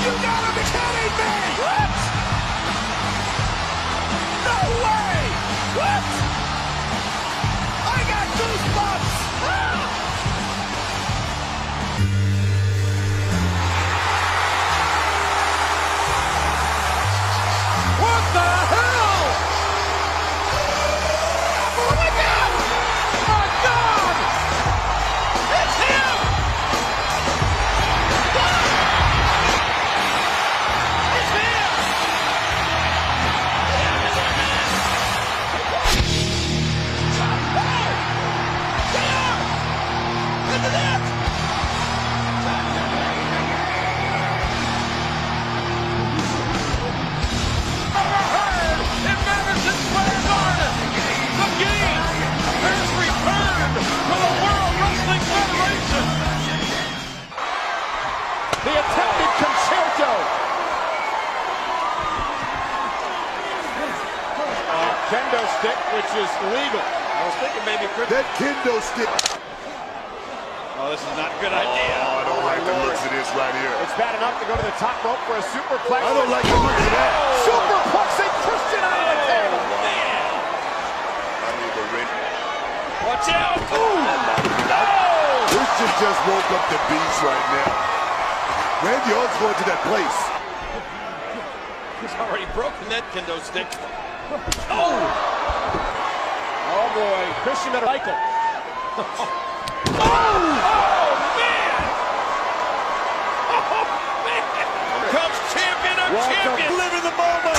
You gotta be kidding me! What? No way! What? I got goosebumps! Ah! What the hell? Oh my God! My God! It's him! It's him! Into that! Overheard in Madison Square Garden. The game has returned to the World Wrestling Federation. The attempted concerto. Kendo stick, which is legal. I was thinking maybe that kendo stick. Oh, this is not a good idea. Oh, I don't like the looks of this right here. It's bad enough to go to the top rope for a superplex. I don't like the looks of that. Superplexing Christian out of the table. Man. I need the ring. Watch out. Ooh. Oh. Christian just woke up the beast right now. Randy Orton's going to that place. He's already broken that kendo stick. Oh. Oh boy. Christian better like it. Oh! Oh, man! Oh, man! Comes champion of champions! Live in the moment!